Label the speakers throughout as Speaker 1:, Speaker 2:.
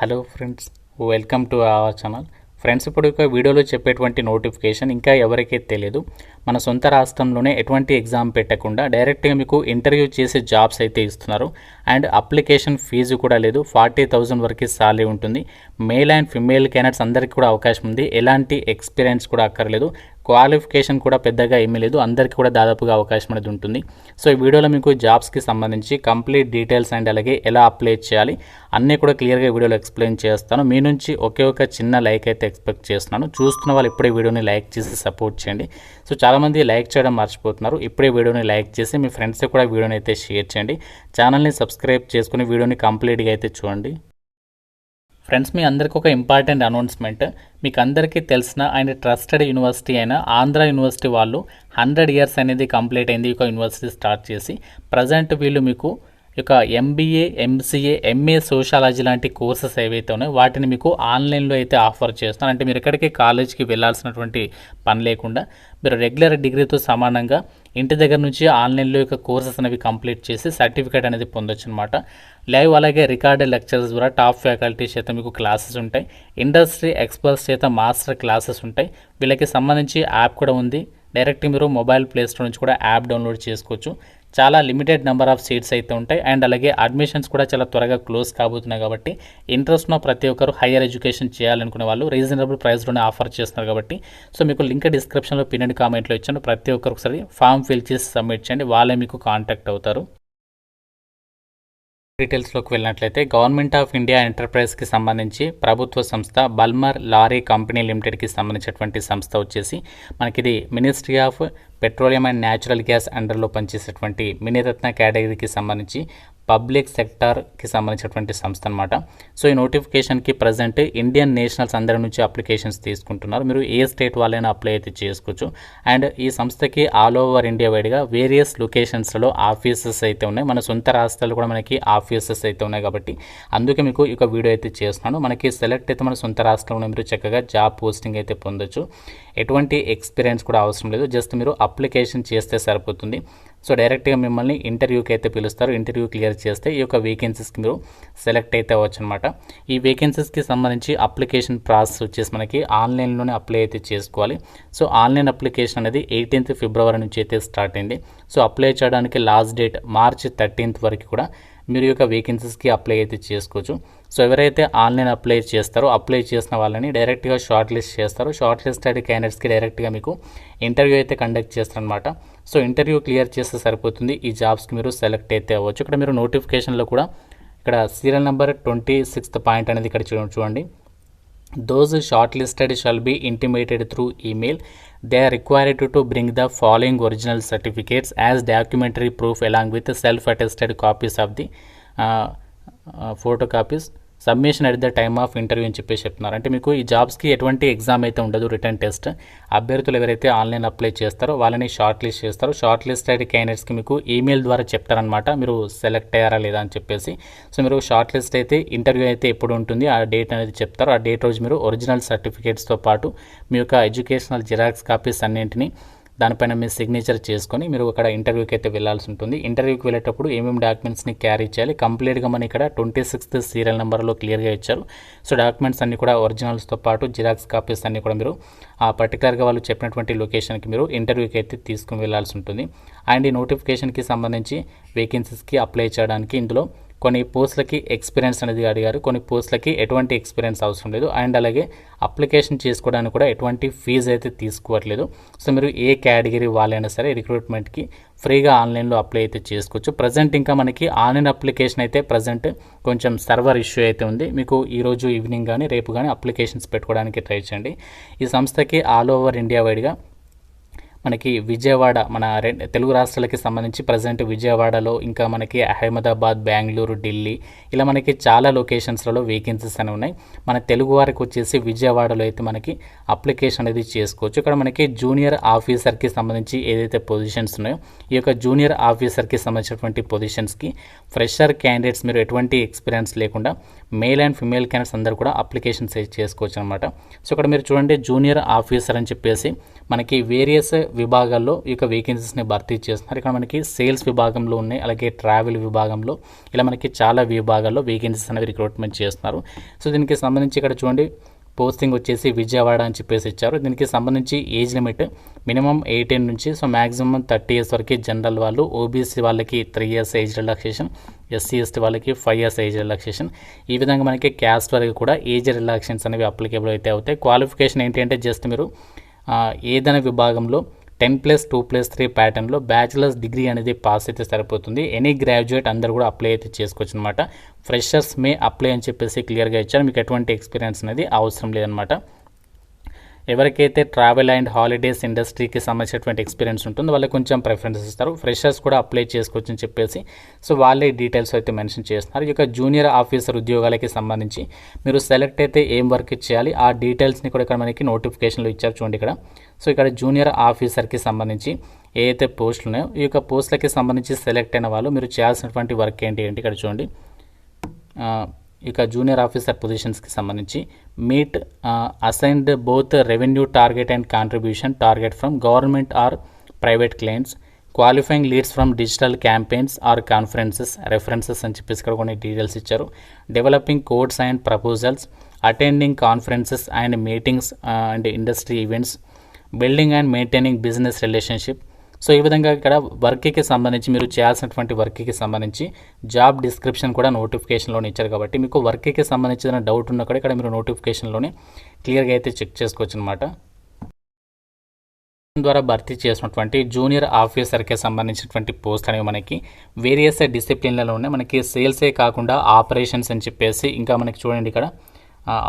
Speaker 1: Hello friends, welcome to our channel. Friends, ఇప్పుడు ఒక వీడియోలో చెప్పేటువంటి నోటిఫికేషన్ ఇంకా ఎవరికీ తెలియదు. మన సొంత రాష్ట్రంలోనే ఎటువంటి ఎగ్జామ్ పెట్టకుండా డైరెక్ట్గా మీకు ఇంటర్వ్యూ చేసే జాబ్స్ అయితే ఇస్తున్నారు. అండ్ అప్లికేషన్ ఫీజు కూడా లేదు. 40,000 వరకు సాలరీ ఉంటుంది. మేల్ అండ్ ఫిమేల్ క్యాండిడేట్స్ అందరికీ కూడా అవకాశం ఉంది. ఎలాంటి ఎక్స్పీరియన్స్ కూడా అక్కర్లేదు. క్వాలిఫికేషన్ కూడా పెద్దగా ఏమీ లేదు. అందరికీ కూడా దాదాపుగా అవకాశం అనేది ఉంటుంది. సో ఈ వీడియోలో మీకు జాబ్స్కి సంబంధించి కంప్లీట్ డీటెయిల్స్ అండ్ అలాగే ఎలా అప్లై చేయాలి అన్నీ కూడా క్లియర్గా వీడియోలో ఎక్స్ప్లెయిన్ చేస్తాను. మీ నుంచి ఒకే ఒక చిన్న లైక్ అయితే ఎక్స్పెక్ట్ చేస్తున్నాను. చూస్తున్న వాళ్ళు ఇప్పుడే వీడియోని లైక్ చేసి సపోర్ట్ చేయండి. సో చాలామంది లైక్ చేయడం మర్చిపోతున్నారు. ఇప్పుడే వీడియోని లైక్ చేసి మీ ఫ్రెండ్స్కి కూడా వీడియోని అయితే షేర్ చేయండి. ఛానల్ని సబ్స్క్రైబ్ చేసుకుని వీడియోని కంప్లీట్గా అయితే చూడండి. ఫ్రెండ్స్, మీ అందరికీ ఒక ఇంపార్టెంట్ అనౌన్స్మెంట్. మీకు అందరికీ తెలిసిన అండ్ ట్రస్టెడ్ యూనివర్సిటీ అయిన ఆంధ్ర యూనివర్సిటీ వాళ్ళు 100 years అనేది కంప్లీట్ అయింది. ఒక యూనివర్సిటీ స్టార్ట్ చేసి ప్రజెంట్ వీళ్ళు మీకు ఇక ఎంబీఏ, ఎంసీఏ, ఎంఏ సోషాలజీ లాంటి కోర్సెస్ ఏవైతే ఉన్నాయో వాటిని మీకు ఆన్లైన్లో అయితే ఆఫర్ చేస్తున్నారు. అంటే మీరు ఎక్కడికి కాలేజ్కి వెళ్ళాల్సినటువంటి పని లేకుండా మీరు రెగ్యులర్ డిగ్రీతో సమానంగా ఇంటి దగ్గర నుంచి ఆన్లైన్లో యొక్క కోర్సెస్ అనేవి కంప్లీట్ చేసి సర్టిఫికేట్ అనేది పొందొచ్చు అనమాట. లైవ్ అలాగే రికార్డెడ్ లెక్చర్స్ ద్వారా టాప్ ఫ్యాకల్టీ చేత మీకు క్లాసెస్ ఉంటాయి. ఇండస్ట్రీ ఎక్స్పర్ట్స్ చేత మాస్టర్ క్లాసెస్ ఉంటాయి. వీళ్ళకి సంబంధించి యాప్ కూడా ఉంది. డైరెక్ట్ మీరు మొబైల్ ప్లే స్టోర్ నుంచి కూడా యాప్ డౌన్లోడ్ చేసుకోవచ్చు. చాలా లిమిటెడ్ నెంబర్ ఆఫ్ సీట్స్ అయితే ఉంటాయి. అండ్ అలాగే అడ్మిషన్స్ కూడా చాలా త్వరగా క్లోజ్ కాబోతున్నాయి. కాబట్టి ఇంట్రెస్ట్ ఉన్న ప్రతి ఒక్కరు హైయర్ ఎడ్యుకేషన్ చేయాలనుకునే వాళ్ళు రీజనబుల్ ప్రైస్లోనే ఆఫర్ చేస్తున్నారు. కాబట్టి సో మీకు లింక్ డిస్క్రిప్షన్లో పిన్ కామెంట్లో ఇచ్చాను. ప్రతి ఒక్కరు ఒకసారి ఫామ్ ఫిల్ చేసి సబ్మిట్ చేయండి. వాళ్ళే మీకు కాంటాక్ట్ అవుతారు. డీటెయిల్స్లోకి వెళ్ళినట్లయితే గవర్నమెంట్ ఆఫ్ ఇండియా ఎంటర్ప్రైజ్కి సంబంధించి ప్రభుత్వ సంస్థ బల్మర్ లారీ కంపెనీ లిమిటెడ్కి సంబంధించినటువంటి సంస్థ వచ్చేసి మనకిది ministry of petroleum and natural gas అండర్లో పనిచేసేటువంటి మినీరత్న కేటగిరీకి సంబంధించి పబ్లిక్ సెక్టార్కి సంబంధించినటువంటి సంస్థ అనమాట. సో ఈ నోటిఫికేషన్కి ప్రజెంట్ ఇండియన్ నేషనల్స్ అందరి నుంచి అప్లికేషన్స్ తీసుకుంటున్నారు. మీరు ఏ స్టేట్ వాళ్ళైనా అప్లై అయితే చేసుకోవచ్చు. అండ్ ఈ సంస్థకి ఆల్ ఓవర్ ఇండియా వైడ్గా వేరియస్ లొకేషన్స్లో ఆఫీసెస్ అయితే ఉన్నాయి. మన సొంత రాష్ట్రాలు కూడా మనకి ఆఫీసెస్ అయితే ఉన్నాయి. కాబట్టి అందుకే మీకు ఒక వీడియో అయితే చేస్తున్నాను. మనకి సెలెక్ట్ అయితే మన సొంత రాష్ట్రంలో మీరు చక్కగా జాబ్ పోస్టింగ్ అయితే పొందొచ్చు. ఎటువంటి ఎక్స్పీరియన్స్ కూడా అవసరం లేదు. జస్ట్ మీరు అప్లికేషన్ చేస్తే సరిపోతుంది. సో డైరెక్ట్గా మిమ్మల్ని ఇంటర్వ్యూకి అయితే పిలుస్తారు. ఇంటర్వ్యూ క్లియర్ చేస్తే ఈ యొక్క వేకెన్సీస్కి మీరు సెలెక్ట్ అయితే అవ్వచ్చు అనమాట. ఈ వేకెన్సీస్కి సంబంధించి అప్లికేషన్ ప్రాసెస్ వచ్చేసి మనకి ఆన్లైన్లోనే అప్లై అయితే చేసుకోవాలి. సో ఆన్లైన్ అప్లికేషన్ అనేది 18th February నుంచి అయితే స్టార్ట్ అయింది. సో అప్లై చేయడానికి లాస్ట్ డేట్ March 13th వరకు కూడా మీరు యొక్క వేకెన్సీస్కి అప్లై అయితే చేసుకోవచ్చు. సో ఎవరైతే ఆన్లైన్ అప్లై చేస్తారో అప్లై చేసిన వాళ్ళని డైరెక్ట్గా షార్ట్ లిస్ట్ చేస్తారు. షార్ట్ లిస్టెడ్ క్యాండిడేట్స్కి డైరెక్ట్గా మీకు ఇంటర్వ్యూ అయితే కండక్ట్ చేస్తారనమాట. సో ఇంటర్వ్యూ క్లియర్ చేస్తే సరిపోతుంది. ఈ జాబ్స్కి మీరు సెలెక్ట్ అయితే అవ్వచ్చు. ఇక్కడ మీరు నోటిఫికేషన్లో కూడా ఇక్కడ సీరియల్ నెంబర్ 26th పాయింట్ అనేది ఇక్కడ చూడండి. Those shortlisted shall be intimated through email. They are required to bring the following original certificates as documentary proof along with self-attested copies of the photocopies. Submission at the time of interview అని చెప్పేసి చెప్తున్నారు. అంటే మీకు ఈ జాబ్స్కి ఎటువంటి exam అయితే ఉండదు, రిటర్న్ టెస్ట్. అభ్యర్థులు ఎవరైతే ఆన్లైన్ అప్లై చేస్తారో వాళ్ళని షార్ట్ లిస్ట్ చేస్తారు. షార్ట్ లిస్టెడ్ క్యాండిడేట్స్కి మీకు ఈమెయిల్ ద్వారా చెప్తారనమాట మీరు సెలెక్ట్ అయ్యారా లేదా అని చెప్పేసి. సో మీరు షార్ట్ లిస్ట్ అయితే ఇంటర్వ్యూ అయితే ఎప్పుడు ఉంటుంది ఆ డేట్ అనేది చెప్తారు. ఆ డేట్ రోజు మీరు ఒరిజినల్ సర్టిఫికేట్స్తో పాటు మీ యొక్క ఎడ్యుకేషనల్ జిరాక్స్ కాపీస్ అన్నింటినీ దానిపైన మీ సిగ్నేచర్ చేసుకొని మీరు అక్కడ ఇంటర్వ్యూకి అయితే వెళ్ళాల్సి ఉంటుంది. ఇంటర్వ్యూకి వెళ్ళేటప్పుడు ఏమేమి డాక్యుమెంట్స్ని క్యారీ చేయాలి కంప్లీట్గా మన ఇక్కడ 26th సీరియల్ నెంబర్లో క్లియర్గా ఇచ్చారు. సో డాక్యుమెంట్స్ అన్నీ కూడా ఒరిజినల్స్తో పాటు జిరాక్స్ కాపీస్ అన్నీ కూడా మీరు ఆ పర్టికులర్గా వాళ్ళు చెప్పినటువంటి లొకేషన్కి మీరు ఇంటర్వ్యూకి అయితే తీసుకుని వెళ్ళాల్సి ఉంటుంది. అండ్ ఈ నోటిఫికేషన్కి సంబంధించి వేకెన్సీస్కి అప్లై చేయడానికి ఇందులో కొన్ని పోస్టులకి ఎక్స్పీరియన్స్ అనేది అడిగారు. కొన్ని పోస్టులకి ఎటువంటి ఎక్స్పీరియన్స్ అవసరం లేదు. అండ్ అలాగే అప్లికేషన్ చేసుకోవడానికి కూడా ఎటువంటి ఫీజు అయితే తీసుకోవట్లేదు. సో మీరు ఏ కేటగిరీ వాళ్ళైనా సరే రిక్రూట్మెంట్కి ఫ్రీగా ఆన్లైన్లో అప్లై అయితే చేసుకోవచ్చు. ప్రజెంట్ ఇంకా మనకి ఆన్లైన్ అప్లికేషన్ అయితే ప్రజెంట్ కొంచెం సర్వర్ ఇష్యూ అయితే ఉంది. మీకు ఈరోజు ఈవినింగ్ కానీ రేపు కానీ అప్లికేషన్స్ పెట్టుకోవడానికి ట్రై చేయండి. ఈ సంస్థకి ఆల్ ఓవర్ ఇండియా వైడ్గా మనకి విజయవాడ మన తెలుగు రాష్ట్రాలకి సంబంధించి ప్రజెంట్ విజయవాడలో ఇంకా మనకి అహ్మదాబాద్, బెంగళూరు, ఢిల్లీ ఇలా మనకి చాలా లొకేషన్స్లలో వేకెన్సీస్ అనేవి ఉన్నాయి. మన తెలుగు వారికి వచ్చేసి విజయవాడలో అయితే మనకి అప్లికేషన్ అనేది చేసుకోవచ్చు. ఇక్కడ మనకి జూనియర్ ఆఫీసర్కి సంబంధించి ఏదైతే పొజిషన్స్ ఉన్నాయో ఈ యొక్క జూనియర్ ఆఫీసర్కి సంబంధించినటువంటి పొజిషన్స్కి ఫ్రెషర్ క్యాండిడేట్స్ మీరు ఎటువంటి ఎక్స్పీరియన్స్ లేకుండా మేల్ అండ్ ఫిమేల్ క్యాండిడేట్స్ అందరూ కూడా అప్లికేషన్స్ చేసుకోవచ్చు అనమాట. సో ఇక్కడ మీరు చూడండి జూనియర్ ఆఫీసర్ అని చెప్పేసి మనకి వేరియస్ విభాగాల్లో ఈ యొక్క వేకెన్సీస్ని భర్తీ చేస్తున్నారు. ఇక్కడ మనకి సేల్స్ విభాగంలో ఉన్నాయి, అలాగే ట్రావెల్ విభాగంలో, ఇలా మనకి చాలా విభాగాల్లో వేకెన్సీస్ అనేవి రిక్రూట్మెంట్ చేస్తున్నారు. సో దీనికి సంబంధించి ఇక్కడ చూడండి పోస్టింగ్ వచ్చేసి విజయవాడ అని చెప్పేసి ఇచ్చారు. దీనికి సంబంధించి ఏజ్ లిమిట్ మినిమం 18 నుంచి సో మ్యాక్సిమం 30 ఇయర్స్ వరకు జనరల్ వాళ్ళు, ఓబీసీ వాళ్ళకి 3 years age relaxation, SC ST వాళ్ళకి 5 ఇయర్స్ ఏజ్ రిలాక్సేషన్. ఈ విధంగా మనకి క్యాస్ట్ వరకు కూడా ఏజ్ రిలాక్సేషన్స్ అనేవి అప్లికేబుల్ అయితే అవుతాయి. క్వాలిఫికేషన్ ఏంటి అంటే జస్ట్ మీరు ఏదైనా విభాగంలో 10+2+3 ప్యాటర్న్లో బ్యాచిలర్స్ డిగ్రీ అనేది పాస్ అయితే సరిపోతుంది. ఎనీ గ్రాడ్యుయేట్ అందరూ కూడా అప్లై అయితే చేసుకోవచ్చు అనమాట. ఫ్రెషర్స్ మే అప్లై అని చెప్పేసి క్లియర్గా ఇచ్చారు. మీకు ఎటువంటి ఎక్స్పీరియన్స్ అనేది అవసరం లేదనమాట. ఎవరికైతే ట్రావెల్ అండ్ హాలిడేస్ ఇండస్ట్రీకి సంబంధించినటువంటి ఎక్స్పీరియన్స్ ఉంటుందో వాళ్ళకి కొంచెం ప్రిఫరెన్స్ ఇస్తారు. ఫ్రెషర్స్ కూడా అప్లై చేసుకోవచ్చు అని చెప్పేసి సో వాళ్ళే డీటెయిల్స్ అయితే మెన్షన్ చేస్తున్నారు. ఈ యొక్క జూనియర్ ఆఫీసర్ ఉద్యోగాలకి సంబంధించి మీరు సెలెక్ట్ అయితే ఏం వర్క్ చేయాలి ఆ డీటెయిల్స్ని కూడా ఇక్కడ మనకి నోటిఫికేషన్లో ఇచ్చారు చూడండి ఇక్కడ. సో ఇక్కడ జూనియర్ ఆఫీసర్కి సంబంధించి ఏ అయితే పోస్టులు ఉన్నాయో ఈ యొక్క పోస్టులకి సంబంధించి సెలెక్ట్ అయిన వాళ్ళు మీరు చేయాల్సినటువంటి వర్క్ ఏంటి ఇక్కడ చూడండి. ఇక జూనియర్ ఆఫీసర్ పొజిషన్స్కి సంబంధించి meet assigned both revenue target and contribution target from government or private clients, qualifying leads from digital campaigns or conferences, references అని చెప్పేసి ఇక్కడ కొన్ని డీటెయిల్స్ ఇచ్చారు. Developing codes and proposals, attending conferences and meetings and industry events, building and maintaining business relationship. So ఈ విధంగా ఇక్కడ వర్క్కి సంబంధించి మీరు చేయాల్సినటువంటి వర్క్కి సంబంధించి జాబ్ డిస్క్రిప్షన్ కూడా నోటిఫికేషన్లోనే ఇచ్చారు. కాబట్టి మీకు వర్క్కి సంబంధించిన డౌట్ ఉన్నా కూడా ఇక్కడ మీరు నోటిఫికేషన్లోనే క్లియర్గా అయితే చెక్ చేసుకోవచ్చు అనమాట. ద్వారా భర్తీ చేసినటువంటి జూనియర్ ఆఫీసర్కి సంబంధించినటువంటి పోస్ట్ అనేవి మనకి వేరియస్ డిసిప్లిన్లలో ఉన్నాయి. మనకి సేల్సే కాకుండా ఆపరేషన్స్ అని చెప్పేసి ఇంకా మనకి చూడండి ఇక్కడ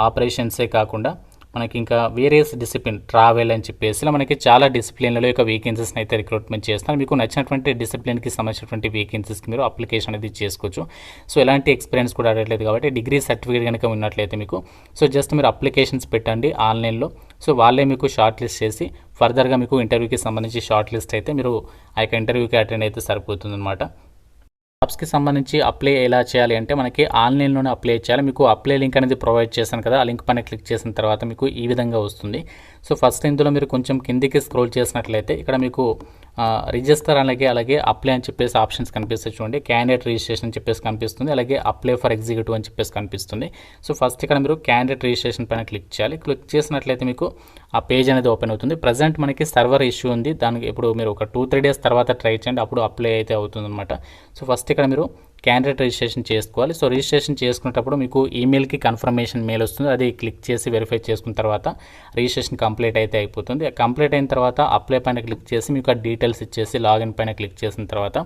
Speaker 1: ఆపరేషన్సే కాకుండా మనకి ఇంకా వేరియస్ డిసిప్లిన్ ట్రావెల్ అని చెప్పేసి ఇలా మనకి చాలా డిసిప్లిన్లలో యొక్క వేకెన్సీస్ని అయితే రిక్రూట్మెంట్ చేస్తున్నారు. మీకు నచ్చినటువంటి డిసిప్లిన్కి సంబంధించినటువంటి వేకెన్సీస్కి మీరు అప్లికేషన్ అనేది చేసుకోవచ్చు. సో ఎలాంటి ఎక్స్పీరియన్స్ కూడా అడగట్లేదు కాబట్టి డిగ్రీ సర్టిఫికేట్ కనుక ఉన్నట్లయితే మీకు సో జస్ట్ మీరు అప్లికేషన్స్ పెట్టండి ఆన్లైన్లో. సో వాళ్ళే మీకు షార్ట్ లిస్ట్ చేసి ఫర్దర్గా మీకు ఇంటర్వ్యూకి సంబంధించి షార్ట్ లిస్ట్ అయితే మీరు ఆ యొక్క ఇంటర్వ్యూకి అటెండ్ అయితే సరిపోతుంది అనమాట. జాబ్స్కి సంబంధించి అప్లై ఎలా చేయాలి అంటే మనకి ఆన్లైన్లోనే అప్లై చేయాలి. మీకు అప్లై లింక్ అనేది ప్రొవైడ్ చేశాను కదా, ఆ లింక్ పైన క్లిక్ చేసిన తర్వాత మీకు ఈ విధంగా వస్తుంది. సో ఫస్ట్ ఇందులో మీరు కొంచెం కిందికి స్క్రోల్ చేసినట్లయితే ఇక్కడ మీకు రిజిస్టర్ అలాగే అప్లై అని చెప్పేసి ఆప్షన్స్ కనిపిస్తాయి చూడండి. క్యాండిడేట్ రిజిస్ట్రేషన్ అని చెప్పేసి కనిపిస్తుంది, అలాగే అప్లై ఫర్ ఎగ్జిక్యూటివ్ అని చెప్పేసి కనిపిస్తుంది. సో ఫస్ట్ ఇక్కడ మీరు క్యాండిడేట్ రిజిస్ట్రేషన్ పైన క్లిక్ చేయాలి. క్లిక్ చేసినట్లయితే మీకు ఆ పేజ్ అనేది ఓపెన్ అవుతుంది. ప్రజెంట్ మనకి సర్వర్ ఇష్యూ ఉంది, దానికి ఇప్పుడు మీరు ఒక 2-3 డేస్ తర్వాత ట్రై చేయండి, అప్పుడు అప్లై అయితే అవుతుంది అనమాట. సో ఫస్ట్ ఇక్కడ మీరు క్యాండిడేట్ రిజిస్ట్రేషన్ చేసుకోవాలి. సో రిజిస్ట్రేషన్ చేసుకునేటప్పుడు మీకు ఈమెయిల్కి కన్ఫర్మేషన్ మెయిల్ వస్తుంది, అది క్లిక్ చేసి వెరిఫై చేసుకున్న తర్వాత రిజిస్ట్రేషన్ కంప్లీట్ అయితే అయిపోతుంది. కంప్లీట్ అయిన తర్వాత అప్లై పైన క్లిక్ చేసి మీకు ఆ డీటెయిల్స్ ఇచ్చేసి లాగిన్ పైన క్లిక్ చేసిన తర్వాత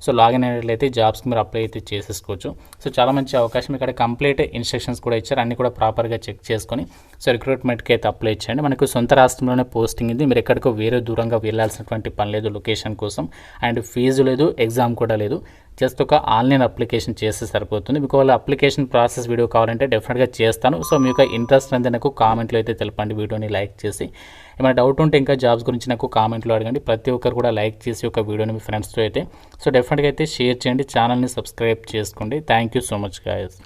Speaker 1: సో లాగిన్ అయినట్లయితే జాబ్స్కి మీరు అప్లై అయితే చేసేసుకోవచ్చు. సో చాలా మంచి అవకాశం. ఇక్కడ కంప్లీట్ ఇన్స్ట్రక్షన్స్ కూడా ఇచ్చారు, అన్ని కూడా ప్రాపర్గా చెక్ చేసుకొని సో రిక్రూట్మెంట్కి అయితే అప్లై చేయండి. మనకు సొంత రాష్ట్రంలోనే పోస్టింగ్ ఇది, మీరు ఎక్కడికో వేరే దూరంగా వెళ్ళాల్సినటువంటి పని లేదు లొకేషన్ కోసం, అండ్ ఫీజు లేదు, ఎగ్జామ్ కూడా లేదు. జస్ట్ ఒక ఆన్లైన్ అప్లికేషన్ చేస్తే సరిపోతుంది. మీకు వాళ్ళ అప్లికేషన్ ప్రాసెస్ వీడియో కావాలంటే డెఫినెట్గా చేస్తాను. సో మీకు ఇంట్రెస్ట్ అనేది నాకు కామెంట్లో అయితే తెలపండి, వీడియోని లైక్ చేసి. ఏమైనా డౌట్ ఉంటే ఇంకా జాబ్స్ గురించి నాకు కామెంట్లో అడగండి. ప్రతి ఒక్కరు కూడా లైక్ చేసి ఒక వీడియోని మీ ఫ్రెండ్స్తో అయితే సో డెఫినెట్గా అయితే షేర్ చేయండి. ఛానల్ని సబ్స్క్రైబ్ చేసుకోండి. Thank you so much guys.